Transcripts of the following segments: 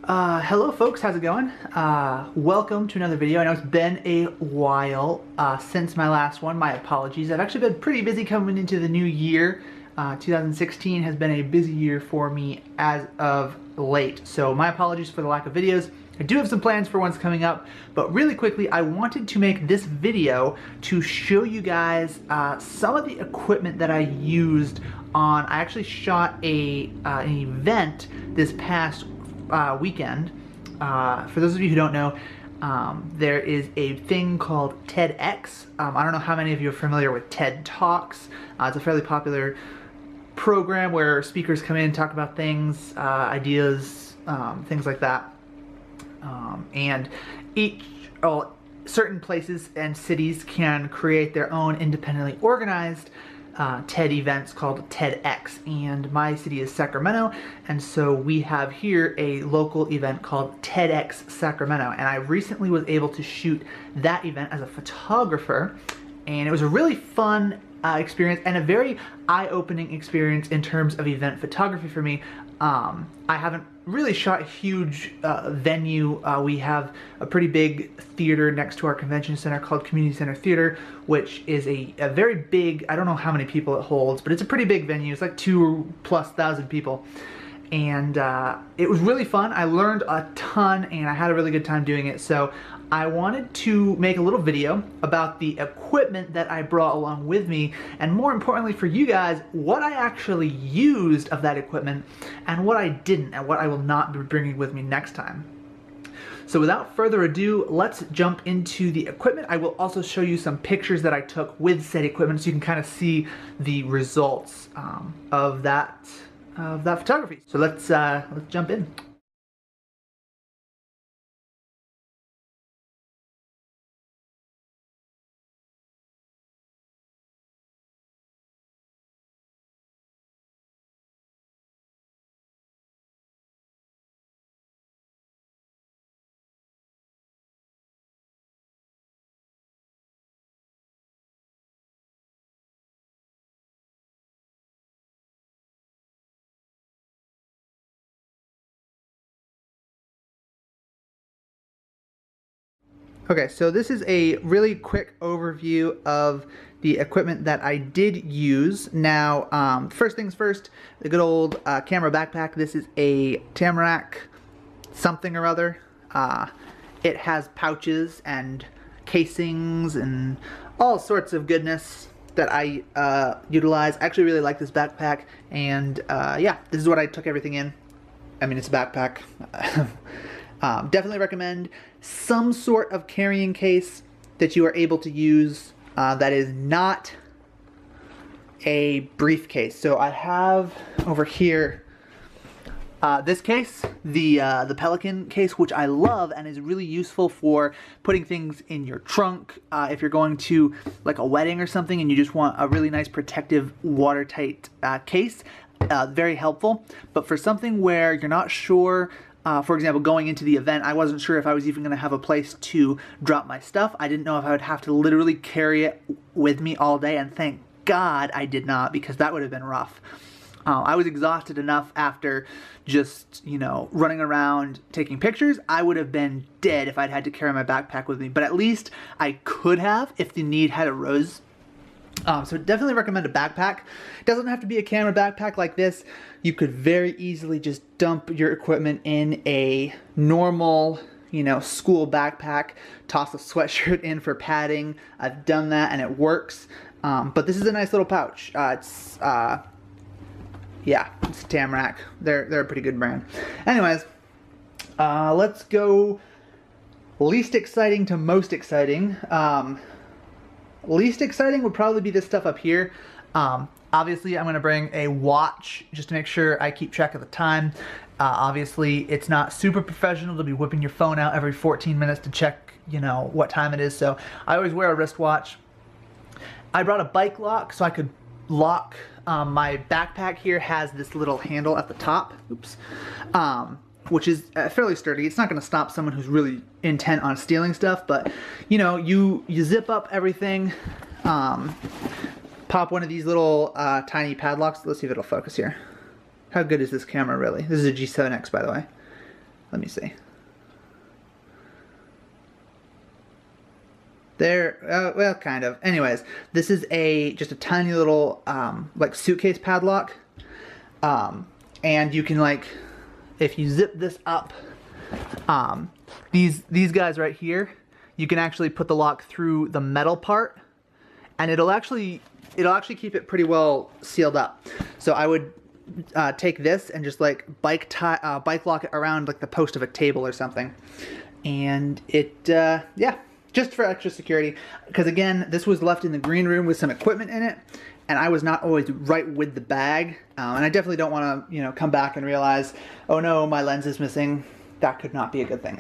Hello folks, how's it going? Welcome to another video. I know it's been a while since my last one. My apologies. I've actually been pretty busy coming into the new year. 2016 has been a busy year for me as of late, so my apologies for the lack of videos. I do have some plans for ones coming up, but really quickly I wanted to make this video to show you guys some of the equipment that I used on. I actually shot an event this past weekend. For those of you who don't know, there is a thing called TEDx. I don't know how many of you are familiar with TED Talks. It's a fairly popular program where speakers come in and talk about things, ideas, things like that. And certain places and cities can create their own independently organized TED events called TEDx, and my city is Sacramento, and so we have here a local event called TEDx Sacramento, and I recently was able to shoot that event as a photographer, and it was a really fun experience and a very eye-opening experience in terms of event photography for me. I haven't really shot a huge venue. We have a pretty big theater next to our convention center called Community Center Theater, which is a very big, I don't know how many people it holds, but it's a pretty big venue. It's like 2,000+ people. And it was really fun. I learned a ton and I had a really good time doing it. So I wanted to make a little video about the equipment that I brought along with me, and more importantly for you guys, what I actually used of that equipment and what I didn't, and what I will not be bringing with me next time. So without further ado, let's jump into the equipment. I will also show you some pictures that I took with said equipment so you can kind of see the results of that photography. So let's jump in. Okay, so this is a really quick overview of the equipment that I did use. Now, first things first, the good old camera backpack. This is a Tamarack something or other. It has pouches and casings and all sorts of goodness that I utilize. I actually really like this backpack, and yeah, this is what I took everything in. I mean, it's a backpack. Definitely recommend some sort of carrying case that you are able to use that is not a briefcase. So I have over here this case, the Pelican case, which I love and is really useful for putting things in your trunk. If you're going to like a wedding or something and you just want a really nice protective watertight case, very helpful. But for something where you're not sure, for example, going into the event, I wasn't sure if I was even going to have a place to drop my stuff. I didn't know if I would have to literally carry it with me all day, and thank God I did not, because that would have been rough. I was exhausted enough after just, you know, running around taking pictures. I would have been dead if I'd had to carry my backpack with me, but at least I could have if the need had arose. So definitely recommend a backpack. It doesn't have to be a camera backpack like this. You could very easily just dump your equipment in a normal, you know, school backpack, toss a sweatshirt in for padding. I've done that and it works. But this is a nice little pouch. Yeah, it's Tamarack. They're a pretty good brand. Anyways, let's go least exciting to most exciting. Least exciting would probably be this stuff up here. Obviously, I'm going to bring a watch just to make sure I keep track of the time. Obviously, it's not super professional to be whipping your phone out every 14 minutes to check, you know, what time it is. So I always wear a wristwatch. I brought a bike lock so I could lock. My backpack here has this little handle at the top. Oops. Which is fairly sturdy. It's not going to stop someone who's really intent on stealing stuff, but you know, you zip up everything, pop one of these little tiny padlocks. Let's see if it'll focus here. How good is this camera really? This is a G7X, by the way. Let me see. There, well, kind of. Anyways, this is just a tiny little like suitcase padlock, and you can, like, if you zip this up, these guys right here, you can actually put the lock through the metal part, and it'll actually keep it pretty well sealed up. So I would take this and just like bike lock it around like the post of a table or something, and yeah. Just for extra security, because again, this was left in the green room with some equipment in it, and I was not always right with the bag, and I definitely don't want to, you know, come back and realize, oh no, my lens is missing. That could not be a good thing.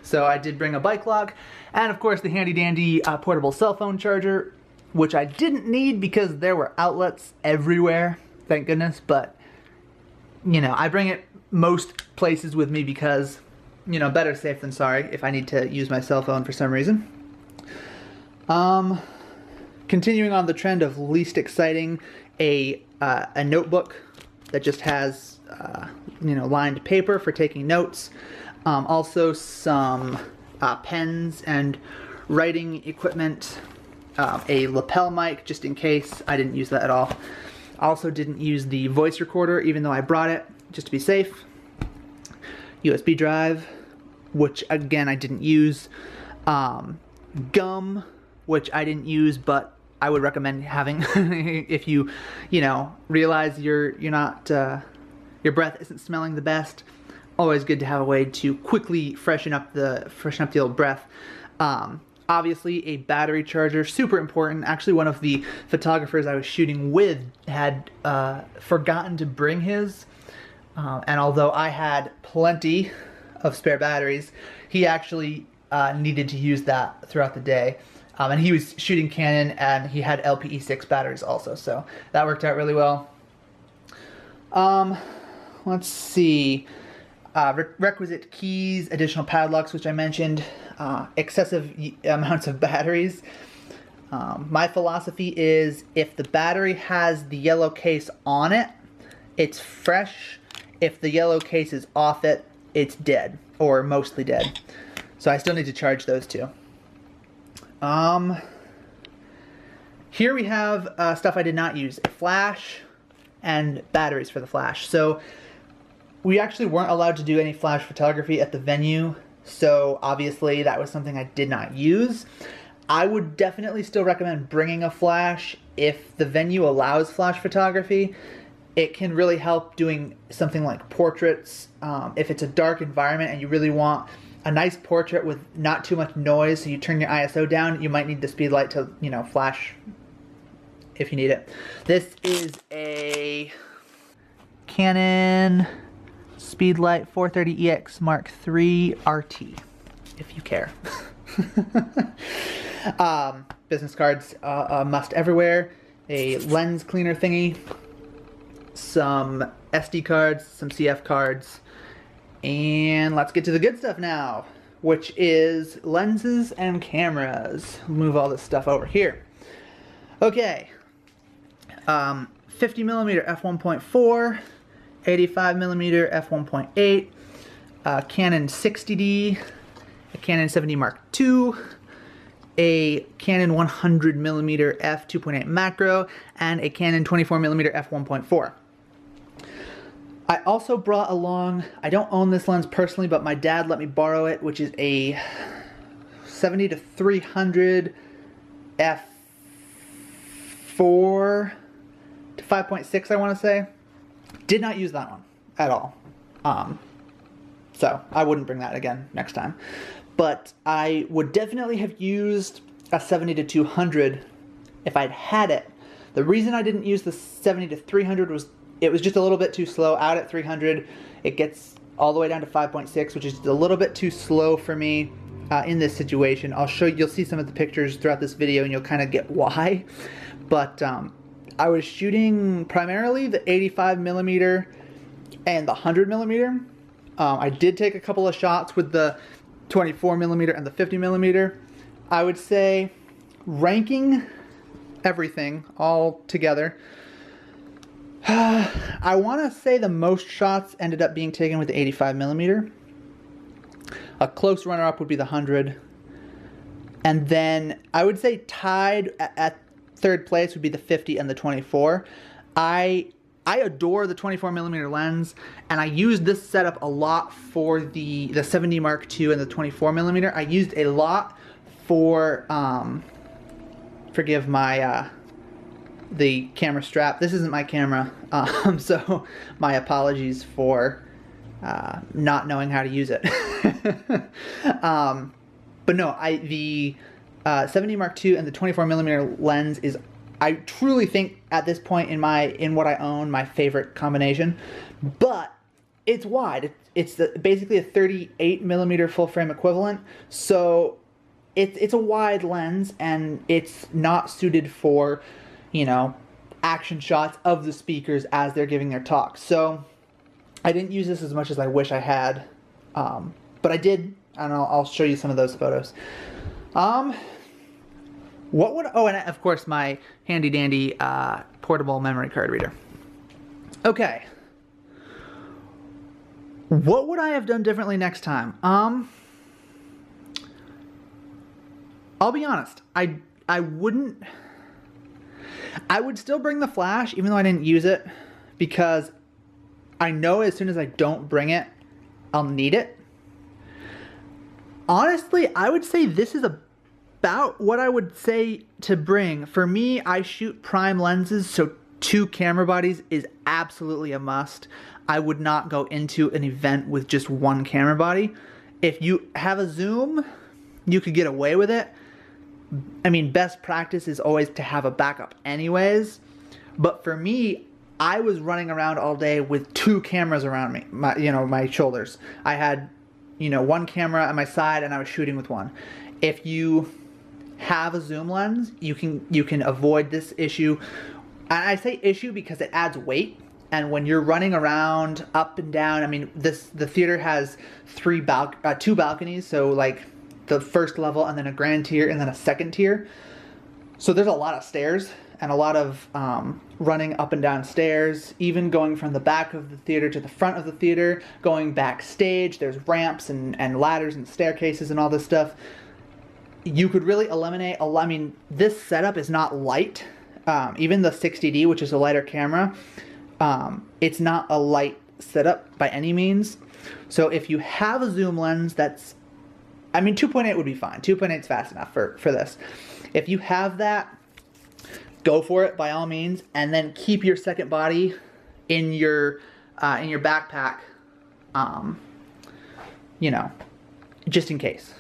So I did bring a bike lock, and of course the handy dandy portable cell phone charger, which I didn't need because there were outlets everywhere, thank goodness, but, you know, I bring it most places with me because, you know, better safe than sorry if I need to use my cell phone for some reason. Continuing on the trend of least exciting, a notebook that just has, you know, lined paper for taking notes. Also some pens and writing equipment. A lapel mic, just in case. I didn't use that at all. Also didn't use the voice recorder, even though I brought it, just to be safe. USB drive, which again I didn't use. Gum, which I didn't use, but I would recommend having if you know, realize you're not your breath isn't smelling the best. Always good to have a way to quickly freshen up the old breath. Obviously a battery charger, super important. Actually, one of the photographers I was shooting with had forgotten to bring his. And although I had plenty of spare batteries, he actually needed to use that throughout the day. And he was shooting Canon, and he had LPE6 batteries also, so that worked out really well. Let's see. Requisite keys, additional padlocks, which I mentioned, excessive amounts of batteries. My philosophy is if the battery has the yellow case on it, it's fresh. If the yellow case is off it, it's dead, or mostly dead. So I still need to charge those two. Here we have stuff I did not use. A flash and batteries for the flash. So we actually weren't allowed to do any flash photography at the venue, so obviously that was something I did not use. I would definitely still recommend bringing a flash if the venue allows flash photography. It can really help doing something like portraits. If it's a dark environment and you really want a nice portrait with not too much noise, so you turn your ISO down, you might need the speed light to, you know, flash if you need it. This is a Canon Speedlight 430EX Mark III RT, if you care. Business cards, a must everywhere. A lens cleaner thingy. Some SD cards, some CF cards, and let's get to the good stuff now, which is lenses and cameras. Move all this stuff over here. Okay, 50mm f1.4, 85mm f1.8, Canon 60D, a Canon 70 Mark II, a Canon 100mm f2.8 macro, and a Canon 24mm f1.4. I also brought along, I don't own this lens personally, but my dad let me borrow it, which is a 70-300 f4 to 5.6, I want to say. Did not use that one at all. So I wouldn't bring that again next time. But I would definitely have used a 70-200 if I'd had it. The reason I didn't use the 70-300 was it was just a little bit too slow. Out at 300, it gets all the way down to 5.6, which is just a little bit too slow for me in this situation. I'll show you, you'll see some of the pictures throughout this video and you'll kind of get why. But I was shooting primarily the 85mm and the 100mm. I did take a couple of shots with the 24mm and the 50mm. I would say ranking everything all together, I want to say the most shots ended up being taken with the 85mm. A close runner-up would be the 100. And then I would say tied at third place would be the 50 and the 24. I adore the 24mm lens, and I used this setup a lot for the 70 Mark II and the 24mm. I used a lot for, forgive my, the camera strap. This isn't my camera, so my apologies for not knowing how to use it. But no, the 70 Mark II and the 24mm lens is, I truly think at this point in what I own, my favorite combination. But it's wide. It's basically a 38mm full frame equivalent. So it's a wide lens, and it's not suited for, you know, action shots of the speakers as they're giving their talk. So I didn't use this as much as I wish I had, but I did, and I'll show you some of those photos. What would, oh, and of course my handy dandy portable memory card reader. Okay. What would I have done differently next time? I'll be honest, I wouldn't. I would still bring the flash even though I didn't use it, because I know as soon as I don't bring it, I'll need it. Honestly, I would say this is about what I would say to bring. For me, I shoot prime lenses, so 2 camera bodies is absolutely a must. I would not go into an event with just 1 camera body. If you have a zoom, you could get away with it. I mean, best practice is always to have a backup anyways. But for me, I was running around all day with 2 cameras around me, my shoulders. I had, 1 camera at my side, and I was shooting with 1. If you have a zoom lens, you can avoid this issue. And I say issue because it adds weight. And when you're running around up and down, I mean, the theater has 2 balconies, so like the first level, and then a grand tier, and then a second tier. So there's a lot of stairs and a lot of running up and down stairs, even going from the back of the theater to the front of the theater, going backstage. There's ramps and ladders and staircases and all this stuff. You could really eliminate a lot. I mean, this setup is not light. Even the 60D, which is a lighter camera, it's not a light setup by any means. So if you have a zoom lens that's, 2.8 would be fine. 2.8 is fast enough for this. If you have that, go for it by all means, and then keep your second body in your backpack, just in case.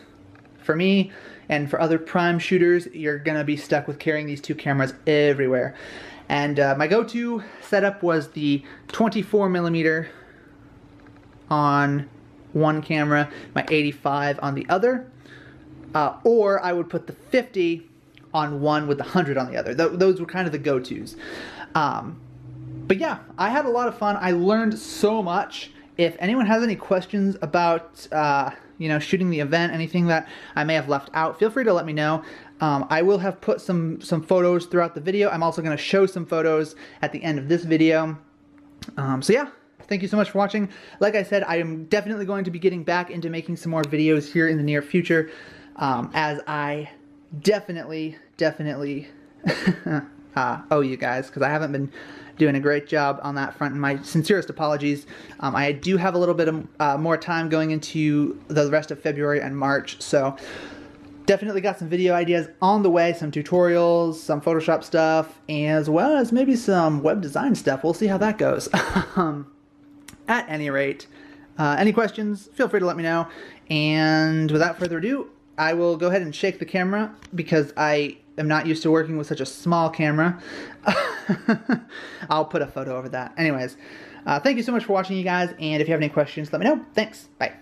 For me and for other prime shooters, you're gonna be stuck with carrying these 2 cameras everywhere. And my go-to setup was the 24mm on 1 camera, my 85 on the other, or I would put the 50 on one with the 100 on the other. Those were kind of the go-tos. But yeah, I had a lot of fun. I learned so much. If anyone has any questions about shooting the event, anything that I may have left out, feel free to let me know. I will have put some photos throughout the video. I'm also going to show some photos at the end of this video. So yeah, thank you so much for watching. Like I said, I am definitely going to be getting back into making some more videos here in the near future, as I definitely owe you guys, because I haven't been doing a great job on that front, and my sincerest apologies. I do have a little bit of more time going into the rest of February and March, so definitely got some video ideas on the way, some tutorials, some Photoshop stuff, as well as maybe some web design stuff. We'll see how that goes. At any rate, any questions, feel free to let me know. And without further ado, I will go ahead and shake the camera, because I am not used to working with such a small camera. I'll put a photo over that. Anyways, thank you so much for watching, you guys, and if you have any questions, let me know. Thanks. Bye.